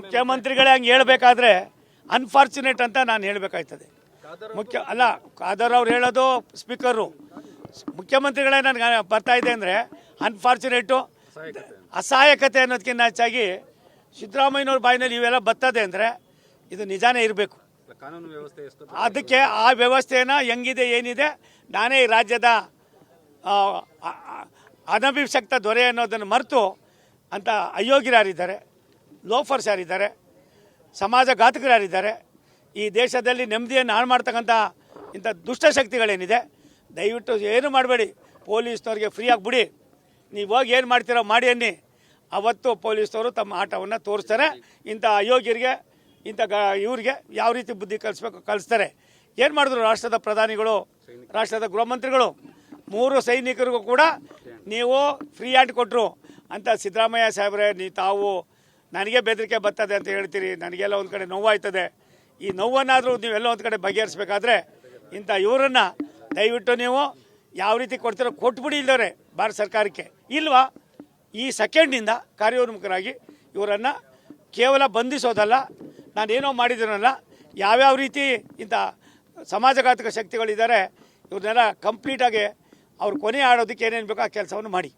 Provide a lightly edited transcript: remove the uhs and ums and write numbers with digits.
ಮುಖ್ಯಮಂತ್ರಿಗಳೇ ಹಂಗೆ ಹೇಳ್ಬೇಕಾದ್ರೆ ಅನ್ಫಾರ್ಚುನೇಟ್ ಅಂತ ನಾನು ಹೇಳಬೇಕಾಯ್ತದೆ. ಖಾದರ್ ಅವ್ರು ಹೇಳೋದು ಸ್ಪೀಕರು, ಮುಖ್ಯಮಂತ್ರಿಗಳೇ ನನಗೆ ಬರ್ತಾ ಇದೆ ಅಂದರೆ ಅನ್ಫಾರ್ಚುನೇಟು, ಅಸಹಾಯಕತೆ ಅನ್ನೋದಕ್ಕಿಂತ ಹೆಚ್ಚಾಗಿ ಸಿದ್ದರಾಮಯ್ಯನವ್ರ ಬಾಯಿನಲ್ಲಿ ಇವೆಲ್ಲ ಬರ್ತದೆ ಅಂದರೆ ಇದು ನಿಜಾನೇ ಇರಬೇಕು. ಕಾನೂನು ವ್ಯವಸ್ಥೆ ಅದಕ್ಕೆ ಆ ವ್ಯವಸ್ಥೆನ ಹೆಂಗಿದೆ ಏನಿದೆ, ನಾನೇ ಈ ರಾಜ್ಯದ ಅನಭಿಷಕ್ತ ದೊರೆ ಅನ್ನೋದನ್ನು ಮರೆತು ಅಂತ ಅಯೋಗ್ಯರು ಯಾರಿದ್ದಾರೆ, ಲೋಫರ್ಸ್ ಯಾರಿದ್ದಾರೆ, ಸಮಾಜಘಾತಕರು ಯಾರಿದ್ದಾರೆ, ಈ ದೇಶದಲ್ಲಿ ನೆಮ್ಮದಿಯನ್ನು ಹಾಳು ಮಾಡ್ತಕ್ಕಂಥ ಇಂಥ ದುಷ್ಟಶಕ್ತಿಗಳೇನಿದೆ, ದಯವಿಟ್ಟು ಏನು ಮಾಡಬೇಡಿ. ಪೊಲೀಸ್ನವ್ರಿಗೆ ಫ್ರೀಯಾಗಿ ಬಿಡಿ, ನೀವು ಹೋಗಿ ಏನು ಮಾಡ್ತೀರೋ ಮಾಡಿ ಅನ್ನಿ. ಅವತ್ತು ಪೊಲೀಸ್ನವರು ತಮ್ಮ ಆಟವನ್ನು ತೋರಿಸ್ತಾರೆ. ಇಂಥ ಅಯೋಗ್ಯರಿಗೆ, ಇಂಥ ಇವ್ರಿಗೆ ಯಾವ ರೀತಿ ಬುದ್ಧಿ ಕಲಿಸ್ಬೇಕು ಕಲಿಸ್ತಾರೆ. ಏನು ಮಾಡಿದ್ರು ರಾಷ್ಟ್ರದ ಪ್ರಧಾನಿಗಳು, ರಾಷ್ಟ್ರದ ಗೃಹ ಮಂತ್ರಿಗಳು, 3 ಸೈನಿಕರಿಗೂ ಕೂಡ ನೀವು ಫ್ರೀ ಹ್ಯಾಂಡ್ ಕೊಟ್ಟರು ಅಂತ. ಸಿದ್ದರಾಮಯ್ಯ ಸಾಹೇಬ್ರೆ, ತಾವು ನನಗೆ ಬೆದರಿಕೆ ಬರ್ತದೆ ಅಂತ ಹೇಳ್ತೀರಿ, ನನಗೆಲ್ಲ ಒಂದು ಕಡೆ ನೋವಾಯ್ತದೆ. ಈ ನೋವನ್ನಾದರೂ ನೀವೆಲ್ಲ ಒಂದು ಕಡೆ ಬಗೆಹರಿಸಬೇಕಾದ್ರೆ ಇಂಥ ಇವರನ್ನು ದಯವಿಟ್ಟು ನೀವು ಯಾವ ರೀತಿ ಕೊಡ್ತೀರೋ ಕೊಟ್ಬಿಡಿ. ಇಲ್ಲದವ್ರೆ ಭಾರತ ಸರ್ಕಾರಕ್ಕೆ ಇಲ್ವಾ, ಈ ಸೆಕೆಂಡ್ನಿಂದ ಕಾರ್ಯೋನ್ಮುಖರಾಗಿ ಇವರನ್ನು ಕೇವಲ ಬಂಧಿಸೋದಲ್ಲ, ನಾನೇನೋ ಮಾಡಿದ್ದೀನಲ್ಲ, ಯಾವ್ಯಾವ ರೀತಿ ಇಂಥ ಸಮಾಜಘಾತಕ ಶಕ್ತಿಗಳಿದ್ದಾರೆ ಇವ್ರನ್ನೆಲ್ಲ ಕಂಪ್ಲೀಟಾಗಿ ಅವ್ರು ಕೊನೆ ಆಡೋದಕ್ಕೆ ಏನೇನು ಬೇಕೋ ಆ ಕೆಲಸವನ್ನು ಮಾಡಿ.